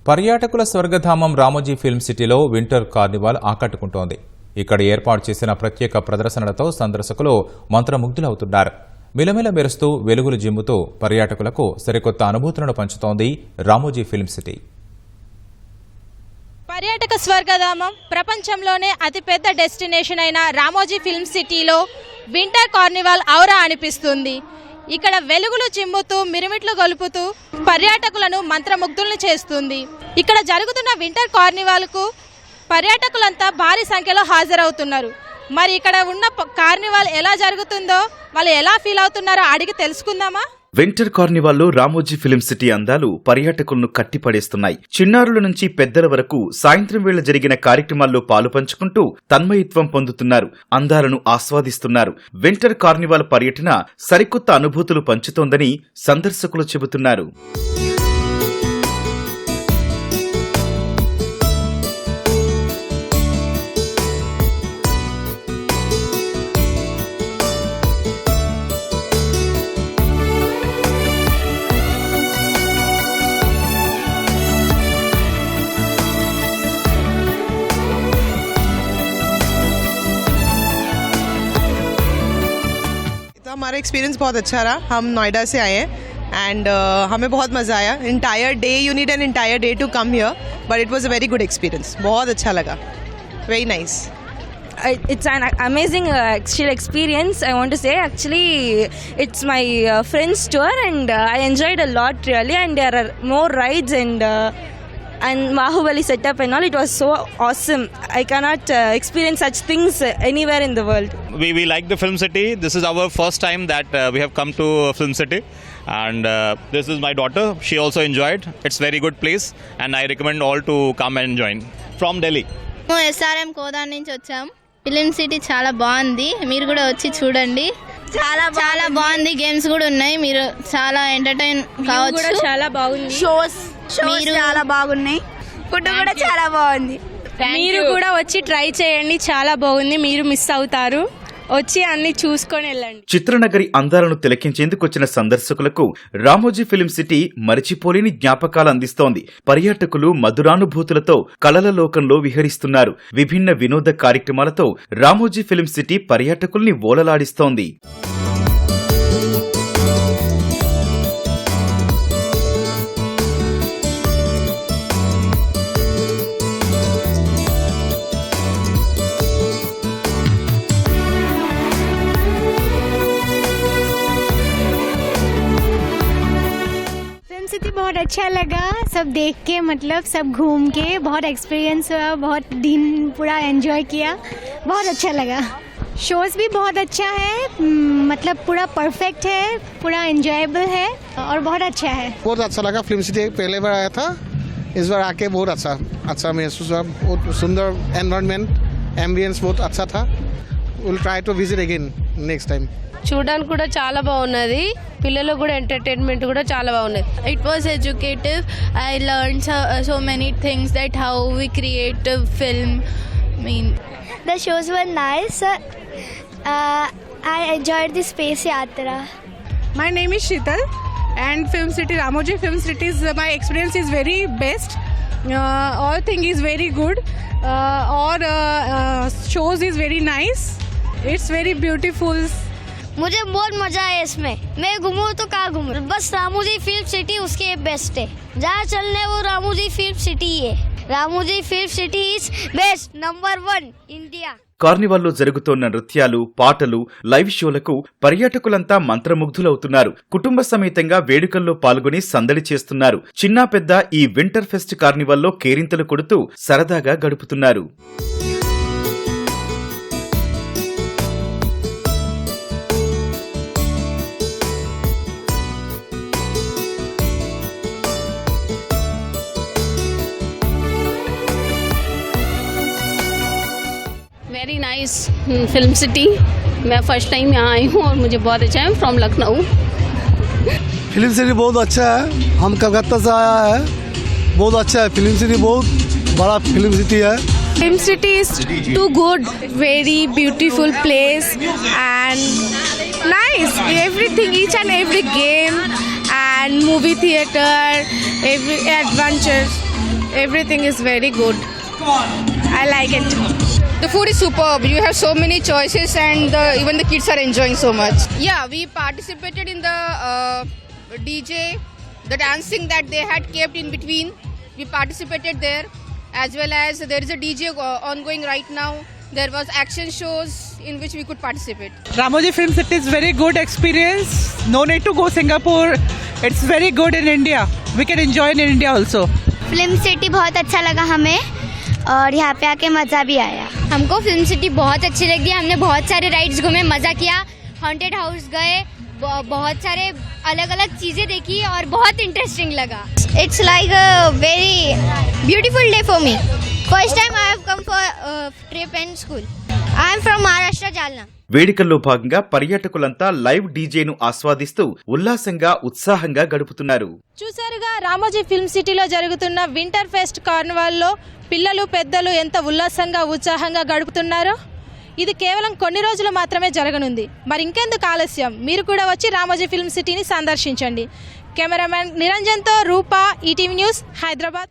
పర్యాటకుల స్వర్గధామం రామోజీ ఫిల్మ్ సిటీలో winter carnival ఆకట్టుకుంటోంది. ఇక్కడ ఏర్పాటు చేసిన ప్రత్యేక ప్రదర్శనలతో సందర్శకులు మంత్రముగ్ధులవుతున్నారు. మిలమిల మెరుస్తూ వెలుగులు జిమ్ముతూ పర్యాటకులకు సరికొత్త అనుభూతులను పంచుతోంది రామోజీ ఫిల్మ్ సిటీ. పర్యాటక స్వర్గధామం ప్రపంచంలోనే అతిపెద్ద డెస్టినేషన్ అయిన రామోజీ ఫిల్మ్ సిటీలో వింటర్ కార్నివాల్ ఔరా అనిపిస్తుంది. ఇక్కడ వెలుగులు చిమ్ముతూ మిరుమిట్లు గొలుపుతూ పర్యాటకులను మంత్రముగ్ధులను చేస్తుంది. ఇక్కడ జరుగుతున్న వింటర్ కార్నివాల్కు పర్యాటకులంతా భారీ సంఖ్యలో హాజరవుతున్నారు. మరి ఇక్కడ ఉన్న కార్నివాల్ ఎలా జరుగుతుందో, వాళ్ళు ఎలా ఫీల్ అవుతున్నారో అడిగి తెలుసుకుందామా? వింటర్ కార్నివాల్లో రామోజీ ఫిల్మ్ సిటీ అందాలు పర్యాటకులను కట్టిపడేస్తున్నాయి. చిన్నారుల నుంచి పెద్దల వరకు సాయంత్రం వేళ జరిగిన కార్యక్రమాల్లో పాలు పంచుకుంటూ తన్మయత్వం పొందుతున్నారు, అందాలను ఆస్వాదిస్తున్నారు. వింటర్ కార్నివాల్ పర్యటన సరికొత్త అనుభూతులు పంచుతోందని సందర్శకులు చెబుతున్నారు. हमारा एक्सपीरियंस बहुत अच्छा रहा. हम नोएडा से आए हैं एंड हमें बहुत मज़ा आया. Entire day you need an entire day to come here, but it was a very good experience. बहुत अच्छा लगा, very nice. It's an amazing actual experience. I want to say actually it's my friend's tour and I enjoyed a lot really, and there are more rides and Bahubali setup and all. It was so awesome. I cannot experience such things anywhere in the world. We like the film city. This is our first time that we have come to film city, and this is my daughter. She also enjoyed. It's very good place and I recommend all to come and join. From Delhi. SRM కోదాన్ నుంచి వచ్చాం. Film city చాలా బాగుంది, మీరు కూడా వచ్చి చూడండి. చాలా బాగుంది. గేమ్స్ కూడా ఉన్నాయి, మీరు చాలా ఎంటర్టైన్ కావచ్చు. చాలా బాగుంది. షోస్ చాలా బాగున్నాయి. ఫుడ్ కూడా చాలా బాగుంది. మీరు కూడా వచ్చి ట్రై చేయండి, చాలా బాగుంది. మీరు మిస్ అవుతారు, వచ్చి అన్ని చూసుకొని వెళ్ళండి. చిత్రనగరి అందాలను తిలకించేందుకు వచ్చిన సందర్శకులకు రామోజీ ఫిల్మ్ సిటీ మరిచిపోలేని జ్ఞాపకాలు అందిస్తోంది. పర్యాటకులు మధురానుభూతులతో కళల లోకంలో విహరిస్తున్నారు. విభిన్న వినోద కార్యక్రమాలతో రామోజీ ఫిల్మ్ సిటీ పర్యాటకుల్ని ఓలలాడిస్తోంది. सिटी बहुत अच्छा लगा, सब देख के, मतलब सब घूम के बहुत एक्सपीरियंस हुआ. बहुत दिन पूरा एंजॉय किया, बहुत अच्छा लगा. शोज़ भी बहुत अच्छा है, मतलब पूरा परफेक्ट है, पूरा एंजॉयबल है और बहुत अच्छा है. बहुत अच्छा लगा. फिल्म सिटी पहले बार आया था, इस बार आके बहुत अच्छा महसूस हुआ. बहुत सुंदर एनवायरनमेंट, एम्बियंस बहुत अच्छा था. Will try to visit again next time. చూడడానికి కూడా చాలా బాగున్నది. పిల్లలకు కూడా ఎంటర్టైన్మెంట్ కూడా చాలా బాగున్నది. It was educative. I learned so many things that how we create a film. The shows were nice. I enjoyed the space yatra. My name is Sheetal and Film City, Ramoji Film City is my experience is very best. All thing is very good. Or shows is very nice. It's very beautiful. मुझे बहुत मजा आया इसमें. मैं घूमूं तो कहाँ घूमूं, बस रामोजी फिल्म सिटी उसके बेस्ट है. जहाँ चलने वो रामोजी फिल्म सिटी है. Ramoji film city is best, number 1 India. కార్నివాల్లో జరుగుతోన్న నృత్యాలు, పాటలు, లైవ్ షోలకు పర్యాటకులంతా మంత్రముగ్ధులవుతున్నారు. కుటుంబ సమేతంగా వేడుకల్లో పాల్గొని సందడి చేస్తున్నారు. చిన్నా పెద్ద ఈ వింటర్ ఫెస్ట్ కార్నివాల్లో కేరింతలు కొడుతూ సరదాగా గడుపుతున్నారు. Very nice film city. मैं फर्स्ट टाइम यहाँ आई हूँ और मुझे बहुत अच्छा है. फ्रॉम लखनऊ. फिल्म सिटी बहुत अच्छा है. हम कलकत्ता से आया है. बहुत अच्छा है. फिल्म सिटी बहुत बड़ा फिल्म सिटी है. Film city is too good, very beautiful place and nice. Everything, each and every game and movie theater, every adventures. Everything is very good. I like it. The food is superb. You have so many choices, and even the kids are enjoying so much. Yeah, we participated in the DJ, the dancing that they had kept in between. We participated there, as well as there is a DJ ongoing right now. There was action shows in which we could participate. Ramoji Film City is very good experience. No need to go Singapore. It's very good in India. We can enjoy in India also. Film city बहुत अच्छा लगा हमें और यहाँ पे आके मज़ा भी आया. हमको फिल्म सिटी बहुत अच्छी लगी. हमने बहुत सारे राइड्स घूमे, मज़ा किया, हॉन्टेड हाउस गए, बहुत सारे अलग अलग चीज़ें देखी और बहुत इंटरेस्टिंग लगा. It's like a very beautiful day for me. First time I have come for trip in school. I am from Maharashtra, Jalna. వేడుకల్లో భాగంగా పర్యాటకులంతా లైవ్ డీజేను ఆస్వాదిస్తూ ఉల్లాసంగా ఉత్సాహంగా గడుపుతున్నారు. చూసారుగా రామోజీ ఫిల్మ్ సిటీలో జరుగుతున్న వింటర్ ఫెస్ట్ కార్నివాల్లో పిల్లలు పెద్దలు ఎంత ఉల్లాసంగా ఉత్సాహంగా గడుపుతున్నారో. ఇది కేవలం కొన్ని రోజులు మాత్రమే జరగనుంది. మరి ఇంకెందుకు ఆలస్యం, మీరు కూడా వచ్చి రామోజీ ఫిల్మ్ సిటీని సందర్శించండి. కెమెరామెన్ నిరంజన్తో రూపా, ఈటీవీ న్యూస్, హైదరాబాద్.